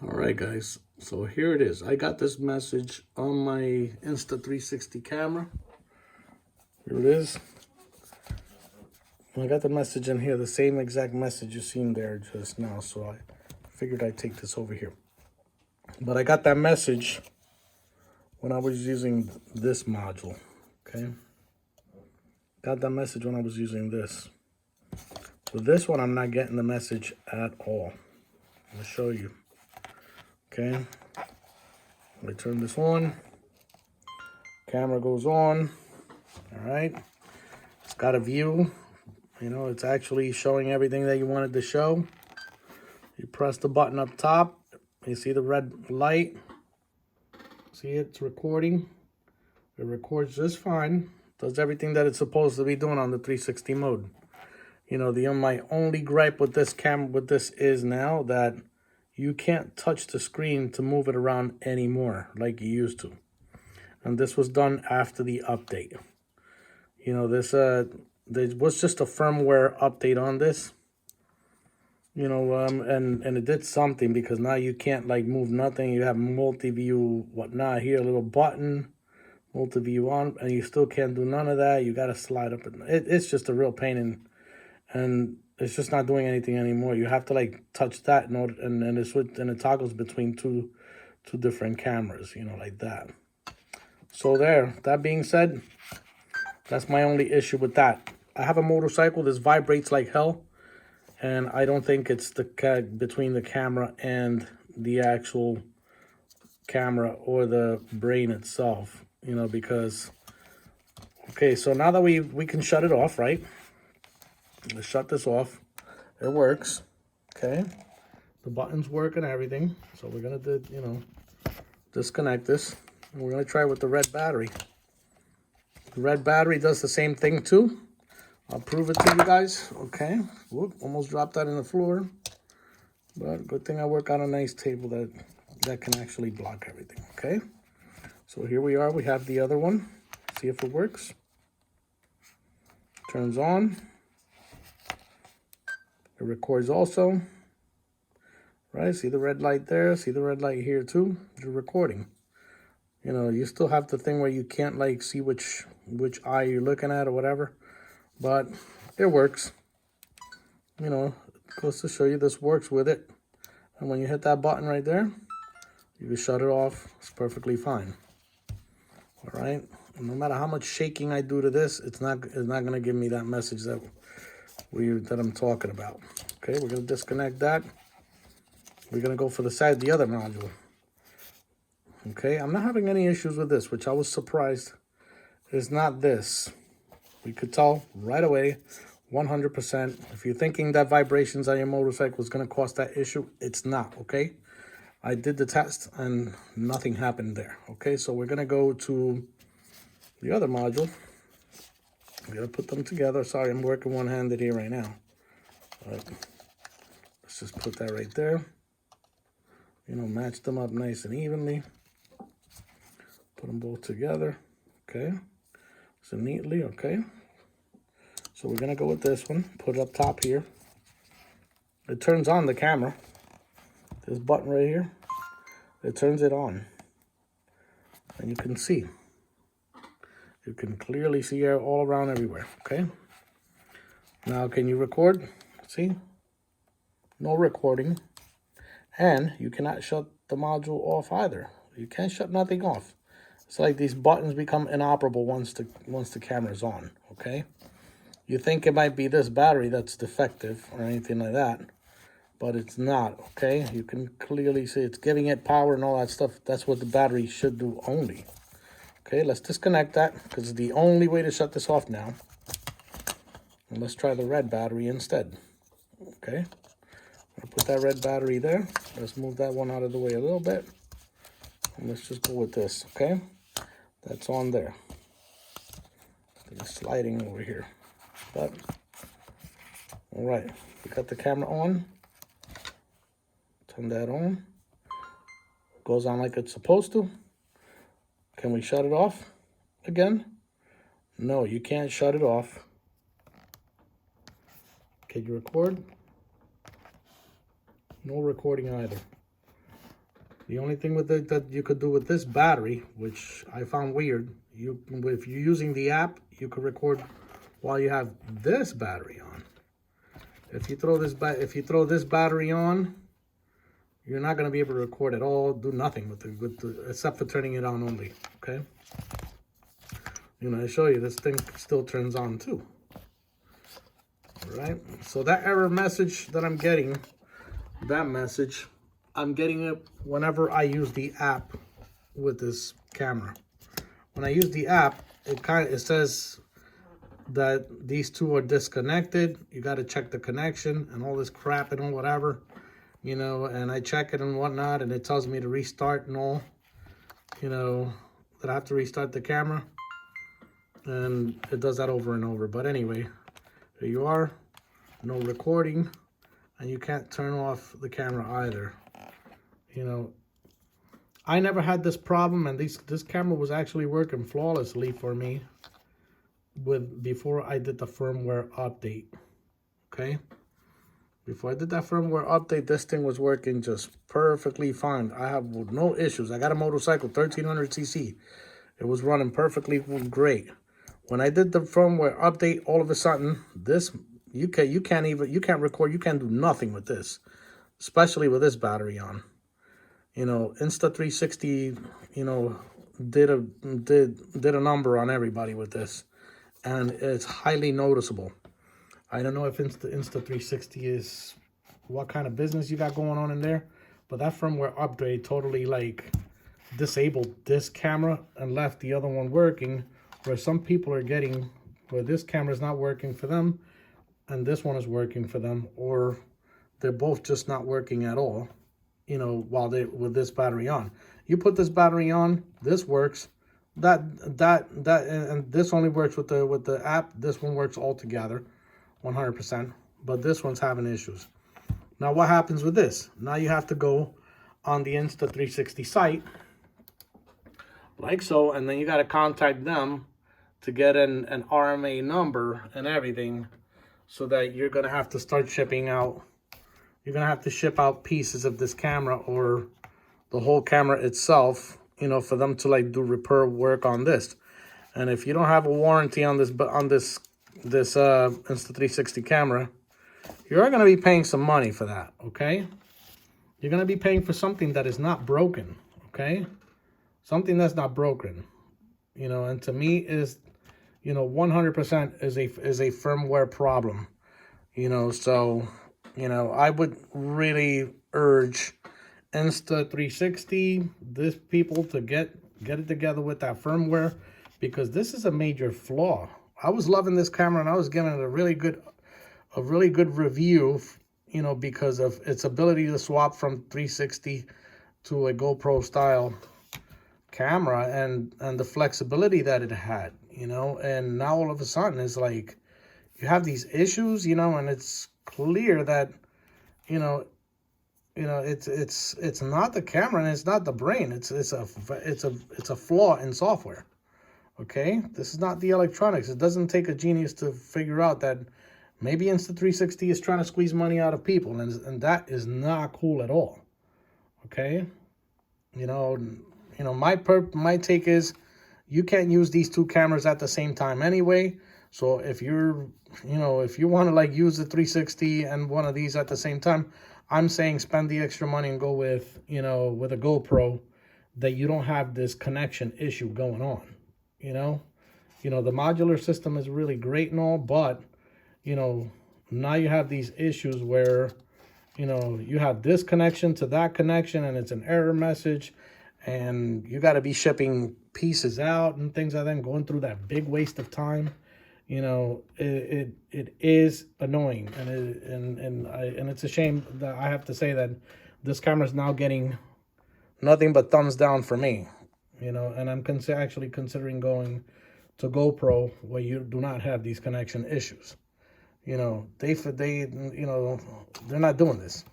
All right, guys. So here it is. I got this message on my Insta360 camera. Here it is. I got the message in here, the same exact message you seen there just now. So I figured I'd take this over here. But I got that message when I was using this module. Okay. Got that message when I was using this. With this one, I'm not getting the message at all. I'll show you. Okay. I turn this on. Camera goes on. All right. It's got a view. You know, it's actually showing everything that you wanted to show. You press the button up top. You see the red light. See it's recording. It records just fine. Does everything that it's supposed to be doing on the 360 mode. You know, my only gripe with this camera, with this is now that you can't touch the screen to move it around anymore like you used to. And this was done after the update. You know, there was just a firmware update on this. You know, and it did something because now you can't like move nothing. You have multi-view, whatnot here, a little button, multi-view on, and you still can't do none of that. You got to slide up. It's just a real pain, and it's just not doing anything anymore. You have to like touch that in order, and it toggles between two different cameras, you know, like that. So there, that being said, that's my only issue with that. I have a motorcycle. This vibrates like hell. And I don't think it's between the camera and the actual camera or the brain itself, you know, because, okay, so now that we can shut it off, right? Let's shut this off. It works, okay? The buttons work and everything. So we're going to, you know, disconnect this. And we're going to try with the red battery. The red battery does the same thing too. I'll prove it to you guys. Okay. Whoop, almost dropped that in the floor. But good thing I work on a nice table that can actually block everything. Okay. So here we are. We have the other one. See if it works. Turns on. It records also. Right. See the red light there. See the red light here too. You're recording. You know, you still have the thing where you can't like see which eye you're looking at or whatever. But it works. You know, it goes to show you this works with it. And when you hit that button right there, you can shut it off. It's perfectly fine. All right. And no matter how much shaking I do to this, it's not going to give me that message that I'm talking about. Okay, we're going to disconnect that. We're going to go for the other module. Okay, I'm not having any issues with this, which I was surprised. It's not this. We could tell right away, 100%. If you're thinking that vibrations on your motorcycle is going to cause that issue, it's not, okay? I did the test and nothing happened there, okay? So we're going to go to the other module. We're going to put them together. Sorry, I'm working one-handed here right now. But let's just put that right there. You know, match them up nice and evenly. Put them both together, okay? So neatly, okay? So we're going to go with this one. Put it up top here. It turns on the camera. This button right here. It turns it on. And you can see. You can clearly see air all around everywhere, okay? Now, can you record? See? No recording. And you cannot shut the module off either. You can't shut nothing off. It's like these buttons become inoperable once the camera's on, okay? You think it might be this battery that's defective or anything like that, but it's not, okay? You can clearly see it's giving it power and all that stuff. That's what the battery should do only. Okay, let's disconnect that because it's the only way to shut this off now. And let's try the red battery instead, okay? I'll put that red battery there. Let's move that one out of the way a little bit. And let's just go with this, okay? That's on there. It's sliding over here. But, all right, we got the camera on. Turn that on. Goes on like it's supposed to. Can we shut it off again? No, you can't shut it off. Can you record? No recording either. The only thing with it that you could do with this battery, which I found weird, if you're using the app, you could record while you have this battery on. If you throw this battery on, you're not going to be able to record at all, do nothing with except for turning it on only. Okay. You know, I show you this thing still turns on too. All right. So that error message that I'm getting, I'm getting it whenever I use the app with this camera. When I use the app, it says that these two are disconnected. You got to check the connection and all this crap and all whatever, you know, and I check it and whatnot, and it tells me to restart and all, you know, that I have to restart the camera, and it does that over and over. But anyway, here you are, no recording, and you can't turn off the camera either. You know, I never had this problem, and this camera was actually working flawlessly for me before I did the firmware update. Okay, before I did that firmware update, this thing was working just perfectly fine. I have no issues. I got a motorcycle, 1300cc. It was running perfectly great. When I did the firmware update, all of a sudden, this you can't record, you can't do nothing with this, especially with this battery on. You know, Insta360, you know, did a number on everybody with this, and it's highly noticeable. I don't know if Insta360 is what kind of business you got going on in there, but that firmware upgrade totally like disabled this camera and left the other one working, where some people are getting where this camera is not working for them and this one is working for them, or they're both just not working at all, you know, while with this battery on. You put this battery on, this works. And this only works with the app. This one works all together 100%, but this one's having issues. Now what happens with this? Now you have to go on the Insta360 site like so, and then you got to contact them to get an RMA number and everything, so that you're going to have to start shipping out. You're going to have to ship out pieces of this camera or the whole camera itself, you know, for them to like do repair work on this. And if you don't have a warranty on this Insta360 camera, you're going to be paying some money for that, okay? You're going to be paying for something that is not broken, okay? Something that's not broken, you know, and to me is, you know, 100% is a firmware problem, you know. So, you know, I would really urge Insta360, this people, to get it together with that firmware, because this is a major flaw. I was loving this camera, and I was giving it a really good review, you know, because of its ability to swap from 360 to a GoPro style camera, and the flexibility that it had, you know. And now all of a sudden it's like you have these issues, you know, and it's clear that, you know, it's not the camera and it's not the brain. It's a flaw in software. Okay, this is not the electronics. It doesn't take a genius to figure out that maybe Insta360 is trying to squeeze money out of people, and that is not cool at all. Okay, you know, my take is you can't use these two cameras at the same time anyway. So if you're, you know, if you want to like use the 360 and one of these at the same time, I'm saying spend the extra money and go with, you know, with a GoPro, that you don't have this connection issue going on. You know, the modular system is really great and all, but, you know, now you have these issues where, you know, you have this connection to that connection and it's an error message, and you got to be shipping pieces out and things like that, and going through that big waste of time. You know, it is annoying, and it's a shame that I have to say that this camera is now getting nothing but thumbs down for me. You know, and I'm actually considering going to GoPro, where you do not have these connection issues. You know, you know, they're not doing this.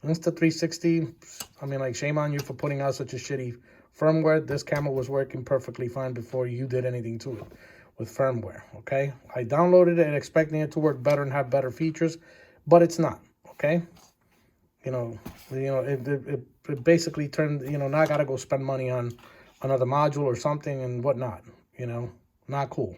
Insta360, I mean, like, shame on you for putting out such a shitty firmware. This camera was working perfectly fine before you did anything to it with firmware, okay? I downloaded it expecting it to work better and have better features, but it's not, okay? you know, it basically turned, you know, now I got to go spend money on another module or something and whatnot, you know, not cool.